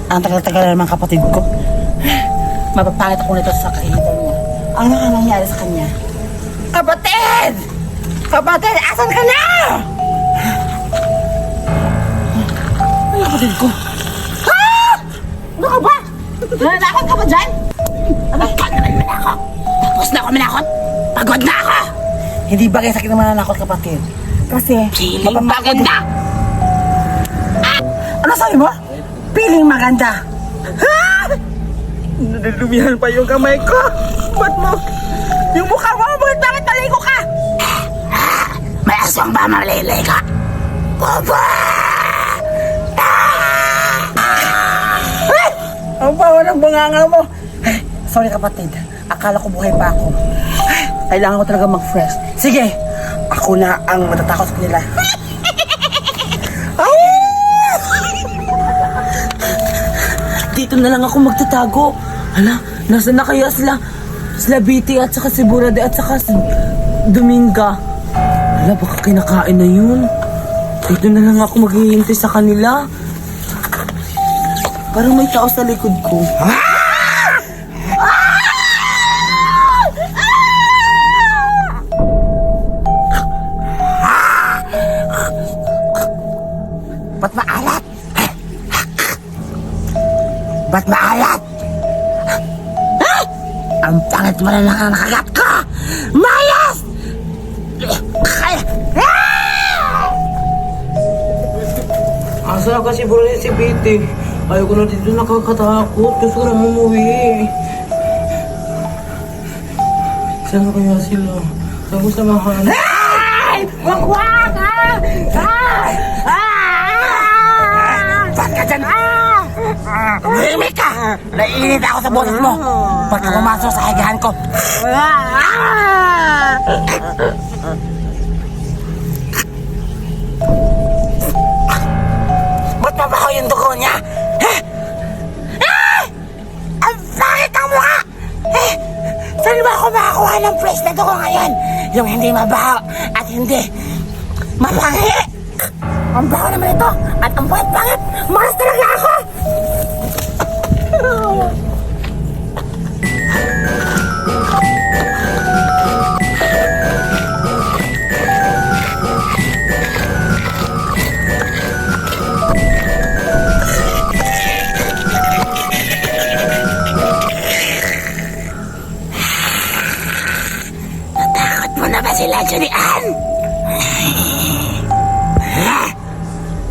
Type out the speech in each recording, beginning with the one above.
Ang tagal-tagal na naman kapatid ko. Mapapangit ako nito sa kainitan mo. Ano nga nangyari sa kanya? Kapatid! Kapatid, asan ka na? Ay, kapatid ko. Ha? Ano ka ba? Nananakot ka ba dyan? Ay, ka naman manakot. Tapos na ako manakot. Pagod na ako. Hindi bagay sa akin na mananakot, kapatid. Kasi, Piling maganda! ano sabi mo? Piling maganda. Ha? Nadalumihan pa yung kamay ko. Ba't mo? Yung mukha mo, bakit naligo ka? May aswang ba malilay ka? Papa! Ay! Ang bawa ng bunganga mo. Ay, sorry kapatid. Akala ko buhay pa ako. Ay, kailangan ko talaga mag-fresh. Sige, ako na ang matatakot sa kanila. Ay! Dito na lang ako magtatago. Hala, nasa na kaya sila? Sila Biti at saka si Burade at saka si Dominga. Hala, baka kinakain na yun. Dito na lang ako maghihintay sa kanila. Parang may tao sa likod ko. Ba't maalat? Ba't maalat? Ang pangit mo na lang ang nakagat ko! Mayas! Asa na kasi Burade si Biti? Ayoko na dito nakakatakot. Gusto ko na umuwi. Saan na kaya sila? Saan ko samahan? Ay! Wakwak! Saan ka dyan? Tumimik ka! Naiinit ako sa boses mo! Ba't ka pumasok sa higahan ko? Ba't mabaho yung dugo niya? Ang pangit ang mukha! Saan ba ako makakuha ng fresh na dugo ngayon? Yung hindi mabaho at hindi mapangi! Ang baho naman ito at ang pangit-pangit! Maras talaga ako! Natakot mo na ba sila, Julian?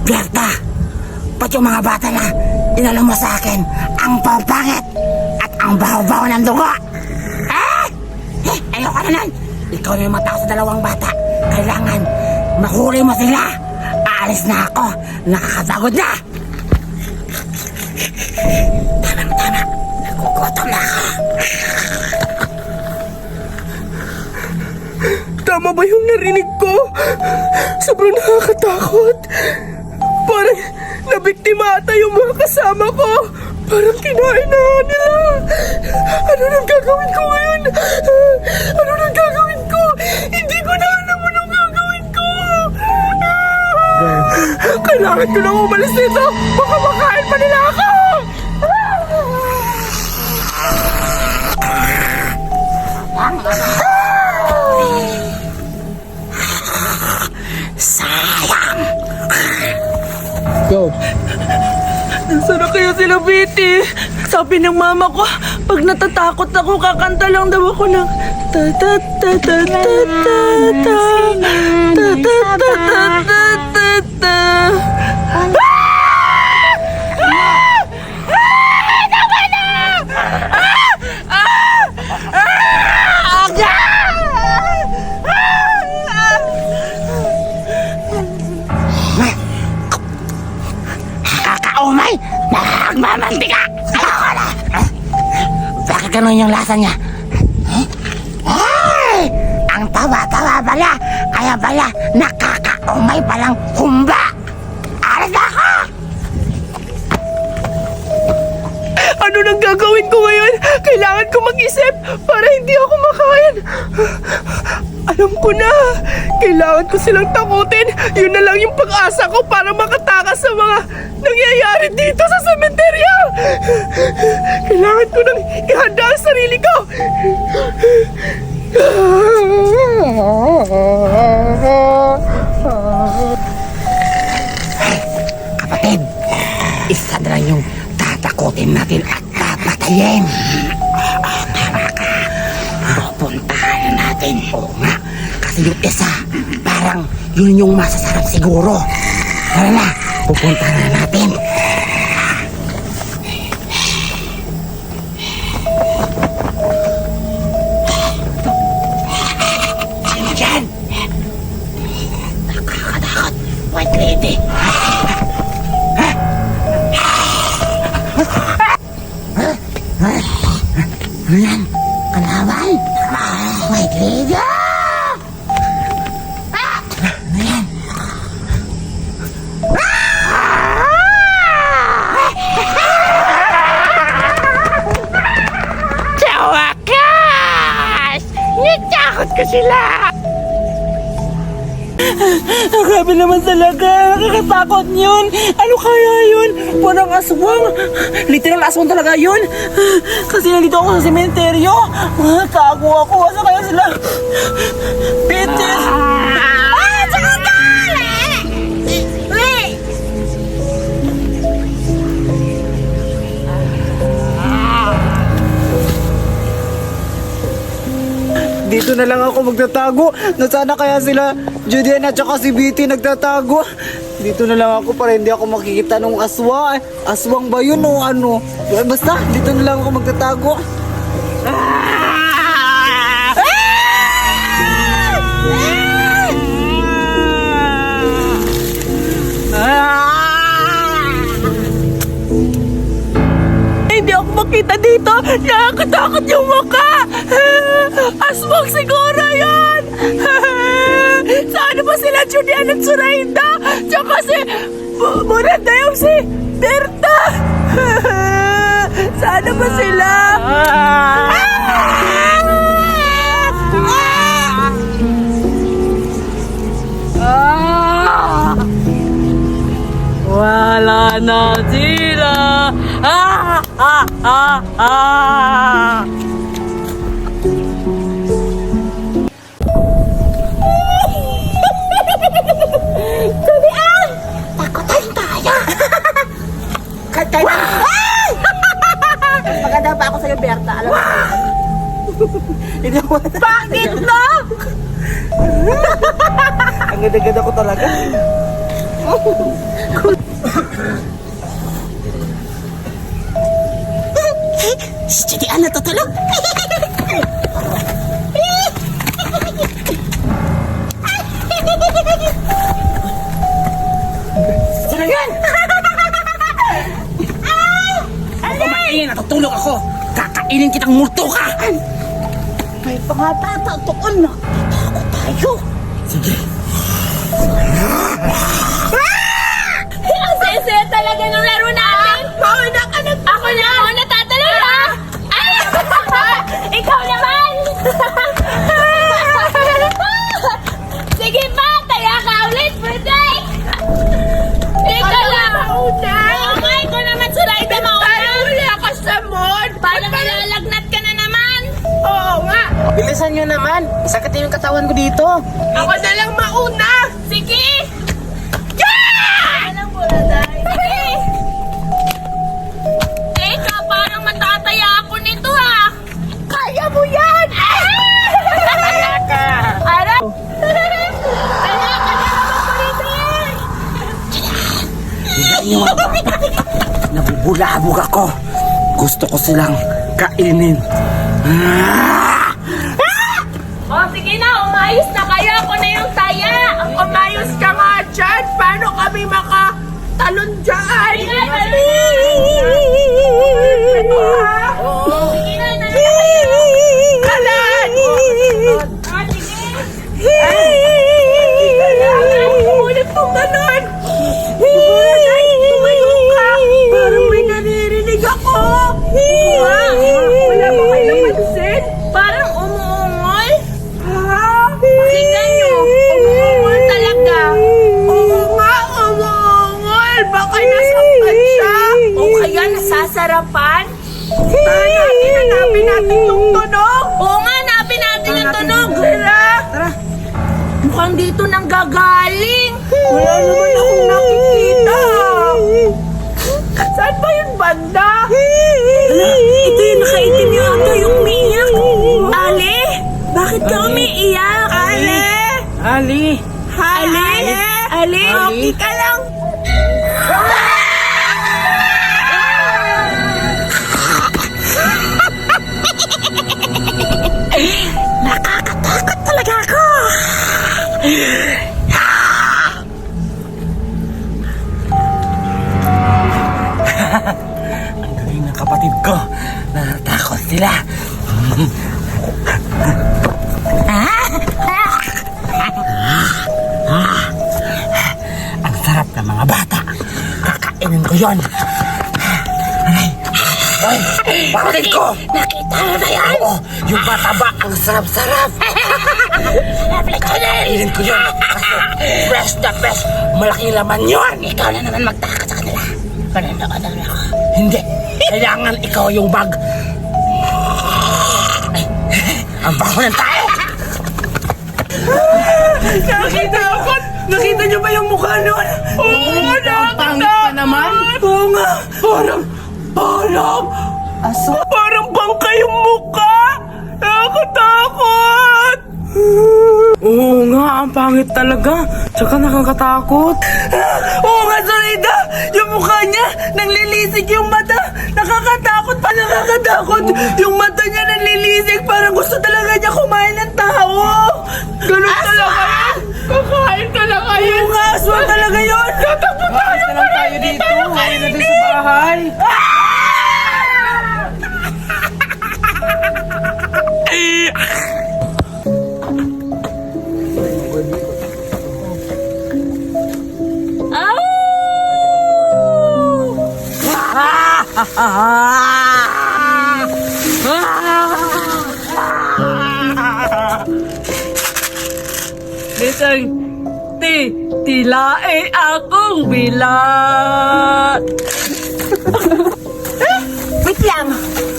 Berta, ba't yung mga bata na inalam mo sa akin ang papangit at ang baho-baho ng dugo? Ayoko na nun. Ikaw na yung matao sa dalawang bata. Kailangan mahuli mo sila. Aalis na ako. Nakakapagod na. Tama. Nagugutom na ako. Tama ba yung narinig ko? Sobrang nakakatakot. Parang nabiktima ata yung mga kasama ko. Parang kinain na nila. Ano nang gagawin ko ngayon? Ano nang gagawin ko? Hindi ko na alam anong gagawin ko. Kailangan ko nang umalis dito. Baka makain pa nila ako. Sayang. Go. Nasaan na kaya sila, Biti? Sabi ng mama ko, pag natatakot ako, kakanta lang daw ako ng ta ta ta ta ta ta ta ta ta ta ta ta ta ta. Kakaumay! Nagmamantika! Ayoko na! Bakit ganun yung lasa niya? Ay! Ang tawa-tawa pala! Kaya pala nakakaumay palang humba! Alis na ako! Ano nang gagawin ko ngayon? Kailangan ko mag-isip para hindi ako makain. Alam ko na! Kailangan ko silang takutin! Yun na lang yung pag-asa ko para makatakas sa mga nangyayari dito sa sementeryo! Kailangan ko nang ihanda ang sarili ko! Kapatid, isa na lang yung tatakutin natin at papatayin. Tama ka. Pupuntahan na natin. Oo nga. Kasi yung isa, parang yun yung masasarap siguro. Tara na, pupuntahan na natin. Sino dyan? Nakakatakot. White lady. Ano yan? Kalaban? White lady! Ano yan? Chawakas! Nitakot ko sila! Grabe naman talaga! Nakakatakot yun! Ano kaya yun? Parang aswang! Literal aswang talaga yun! Kasi nandito ako sa sementeryo! Tago ako! Asa kaya sila? Bitches! Dito na lang ako magtatago. Nasana kaya sila Julian at saka si BT nagtatago. Dito na lang ako para hindi ako makikita ng aswa. Aswang ba yun o ano? Basta, dito na lang ako magtatago. Hindi ako makita dito. Nakakatakot yung mukha. Aswang siguro yan. Saan ba sila Julian at Suraida? Tsaka si Muranda yung si Berta. Saan ba sila? Wala na sila. Julian! Takutan tayo! Kaya na! Maganda pa ako sa'yo, Berta. Alam mo ba? Bakit no? Ang ganda-ganda ko talaga. Si Julian natutulog. Sino yan? Kumain, natutulog ako. Kakainin kitang multo ka. May pangatataon na. Ako tayo. Sige. Ang sese talaga ng laro natin! Mauna ka na! Ako na! Ako natatalon ha! Ay! Ikaw naman! Sige pa! Taya ka ulit! Birthday! Ikaw lang! Mauna! Oo nga! Ikaw naman Suraida mauna! Parang wala ka sa mood! Parang nalalagnat ka na naman! Oo nga! Bilisan nyo naman. Sakit yung katawan ko dito. Ako na lang mauna! Sige! Sige! Teka, parang matataya ako nito ha! Kaya mo yan! Kaya ka. Araw! Kaya ka na magpapalitin! Bigyan nyo ako. Nabubulabog ako. Gusto ko silang kainin. O sige na, umayos na kayo! Ako na yung taya! Umayos ka nga dyan. Paano kami makatalon dyan? Sige na, Kalan! Umulit pong ganon! Tumayo ka! Parang may naririnig ako! Wala ba kayong pansin? Parang umuungol! Ha? Sasarapan? Hanapin natin yung tunog. Oo nga, hanapin natin yung tunog. Tara. Mukhang dito nang gagaling. Wala naman akong nakikita. Saan ba yung banda? Ito yung nakaitim yung ata yung umiiyak. Ale, bakit ka umiiyak? Ale! Ali! Ale, okay ka lang? Nakakatakot talaga ako. Ang galing ng kapatid ko. Natakot sila. Ang sarap ng mga bata. Kakainin ko yon. Ay, kapatid ko! Nakita mo ba yan? Oo, yung mataba, ang sarap-sarap. Kakainin ko yun. Kasi fresh na fresh. Malaking laman yun. Ikaw na naman magtakot sa kanila. Pananood na ako. Hindi. Kailangan ikaw yung bag. Ay, ang baho ng tayo. Nakita niyo ba yung mukha nun? Oo, pangit pa naman. Oo nga, parang bangka yung mukha. Nakakatakot. Oo nga, ang pangit talaga. Tsaka nakakatakot. Oo nga, Zoraida. Yung mukha niya, nanglilisik yung mata. Nakakatakot pa, nakakatakot. Yung mata niya nanlilisik. Parang gusto talaga niya kumain ng tao. Ganun talaga yun. Kakain talaga yun. Oo nga, aswang talaga yun. Tatakbo tayo. Na lang tayo dito. Kain natin sa bahay. Lisang tilae akong bilat. Wait lang.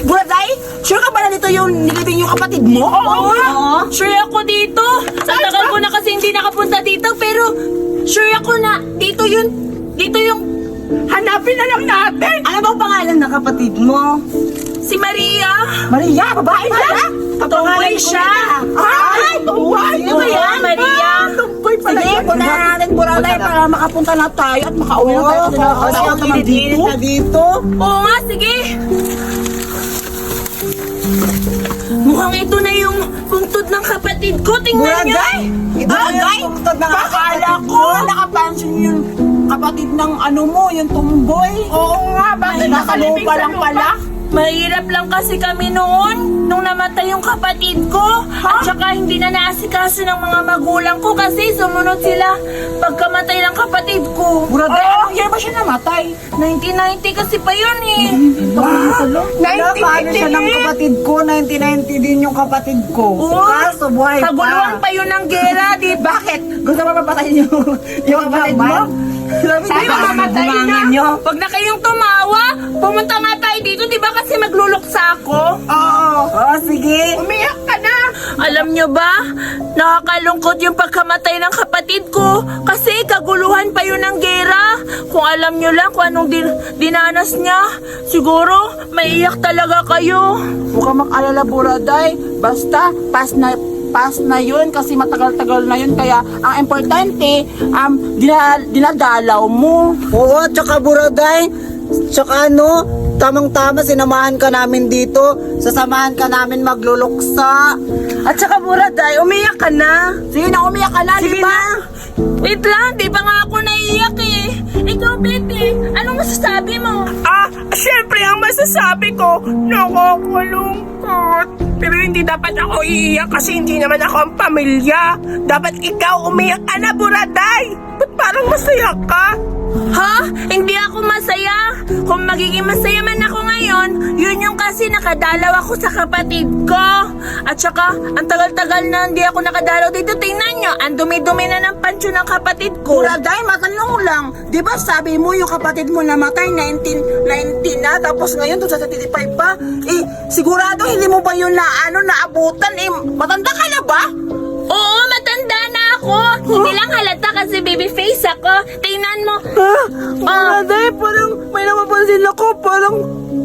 Buraday, sure ka ba na dito yung nilibing yung kapatid mo? Oo. Sure ako dito. Sa tagal ko na kasi hindi nakapunta dito, pero sure ako na dito yung Hanapin na lang natin. ano bang pangalan ng kapatid mo? Si Maria. Maria, babae ba? Tumboy siya. Ay, tumboy. Sino ba yan? Maria. Tumboy pala Sige, yun. punta na natin Buraday para makapunta na tayo at makauwi na tayo. Kasi ako naman dito. Oo nga, sige. Mukhang ito na yung bungtod ng kapatid ko. Tingnan niyo. Ito na yung tungtod ng Akala ko. nakapansin yung kapatid ng ano mo, yung tumboy. Oo nga, bakit nakalibing nakalupa sa lang lupa? pala? Mahirap lang kasi kami noon nung namatay yung kapatid ko. At saka hindi na naasikaso ng mga magulang ko kasi sumunod sila pagkamatay ng kapatid ko. Buraday, anong year ba siya namatay? 1990 kasi pa yun eh. Paano siya ng kapatid ko? 1990 din yung kapatid ko. Oo. Kaso buhay Kaguluhan pa yun ng gera, di ba? Bakit? Gusto mo papatayin yung kapatid mo? Sabi mo, mamatay na. Huwag na kayong tumawa. Pumunta nga tayo dito, di ba? Kasi magluluksa ako. Oo, sige. Umiyak ka na. Alam nyo ba, nakakalungkot yung pagkamatay ng kapatid ko. Kasi kaguluhan pa yun ng gera. Kung alam nyo lang kung anong dinanas niya, siguro maiyak talaga kayo. Huwag kang mag-alala, Buraday. Basta, pass na yun kasi matagal-tagal na yun. Kaya ang importante, dinadalaw mo. Oo, tsaka Buraday, tsaka tamang-tama sinamahan ka namin dito. Sasamahan ka namin magluluksa. At saka Buraday, umiyak ka na. Sige na, umiyak ka na, Sige di ba? na. Wait lang, di ba nga ako naiiyak eh. Ikaw, Betty, anong masasabi mo? Siyempre ang masasabi ko, nakakalungkot. Pero hindi dapat ako iiyak kasi hindi naman ako ang pamilya. Dapat ikaw umiyak ka na, Buraday. Ba't parang masaya ka? Ha? Hindi ako masaya. Kung magiging masaya man ako ngayon, ngayon, yun yung kasi nakadalaw ako sa kapatid ko. At saka, ang tagal-tagal na hindi ako nakadalaw dito. Tingnan nyo, ang dumi-dumi na ng pansyo ng kapatid ko. Buraday, matanong lang. Di ba sabi mo yung kapatid mo namatay 19 na, tapos ngayon doon sa 35 pa? Eh, sigurado hindi mo ba yun naabutan? Eh, matanda ka na ba? Oo, matanda na ako. Hindi lang halata kasi baby face ako. Tingnan mo. Buraday, parang may napapansin ako. Parang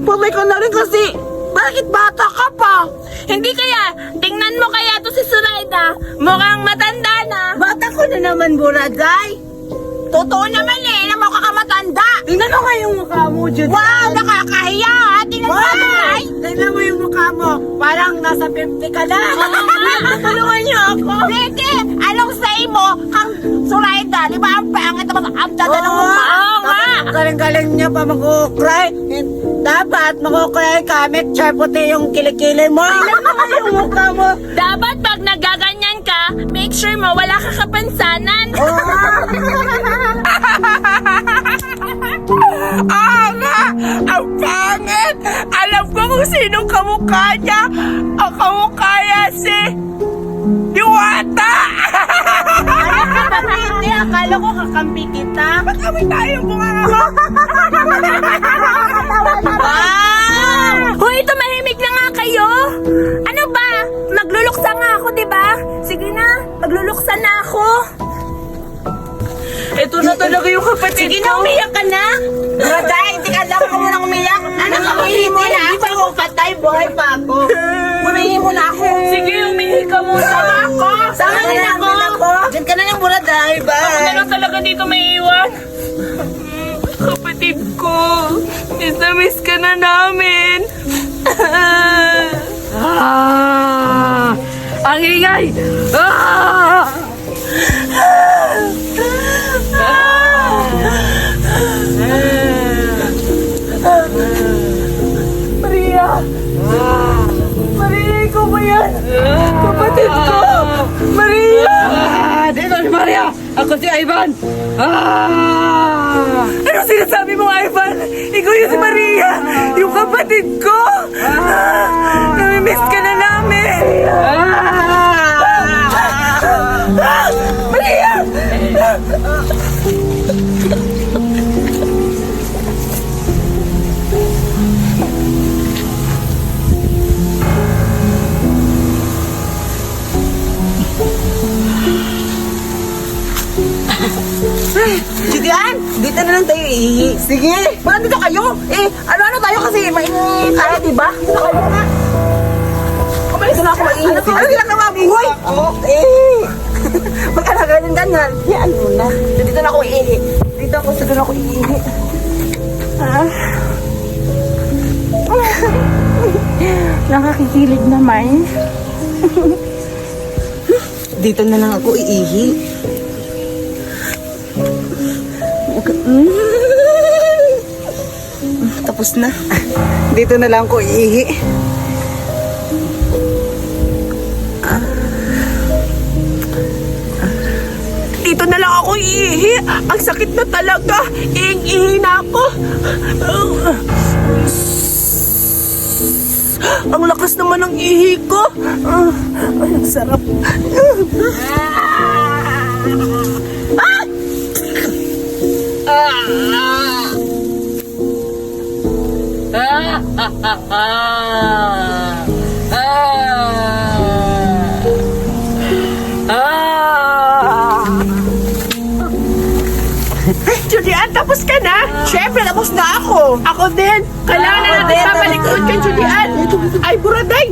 patay ka na rin kasi bakit bata ka pa? Hindi kaya, tingnan mo kaya to si Suraida. Mukhang matanda na. Bata ko na naman, Buraday. Totoo naman na mukha ka matanda. Tingnan mo nga yung mukha mo, Judy. Wow, nakakahiya. Tingnan mo. Tingnan mo yung mukha mo. Parang nasa 50 ka na. Tulungan niyo ako. Sige, anong say mo kang Suraida? Di ba ang pangit naman ang dada ng mukha? Oo nga. Galing-galing niya pa mag-cry. Dapat mag-cry ka. Make sure puti yung kilikili mo. Tingnan mo nga yung mukha mo. Dapat pag nagaganyan ka, make sure mo wala ka kapansanan. Nga! Ang pangit! Alam ko kung sinong kamukha niya. Ang kamukha niya si... Diwata! Hindi, akala ko kakampi kita. Ba't kami tayo mga mo? Hoy, tumahimik na nga kayo. Ano ba? Magluluksa nga ako, di ba? Sige na, magluluksa na ako. Ito na talaga yung kapatid Sige ko. na, umiyak ka na. Buraday, hindi ka lang ako munang umiyak. Ano ka mo na? Hindi pa ako patay, buhay pa ako. Umihi mo na ako. Sige, umihi ka muna. Sama ako. Sama rin ako. Diyan ka na lang, Buraday. Ako Bye. na lang talaga dito may iwan. Kapatid ko, miss ka na namin. Ang ingay! Maria! Maria, ikaw ba yan? Kapatid ko! Maria! Dito si Maria! Ako si Ivan! Ano sinasabi mo, Ivan? Ikaw yung si Maria! Yung kapatid ko! Namimiss ka na namin! Maria! Julian, dito na lang tayo ihi. Sige. Wala dito kayo. Eh, ano tayo kasi mainit tayo, diba? Dito kayo nga. Dito na ako mainit. Ano ginagawa mo? Hoy! Eh! Ba't ka na ganyan? Yan mo na. Dito na ako ihi. Dito ako, sa doon ako ihi. Nakakikilig naman. Dito na lang ako iihi. Tapos na. Dito na lang ako iihi. Dito na lang ako iihi. Ang sakit na talaga. Iing-ihi na ako. Ang lakas naman ng ihi ko. Ay, ang sarap. Julian, tapos ka na? Siyempre, tapos na ako. Ako din. Kailangan na natin papalikod kay Julian. Ay, Buraday.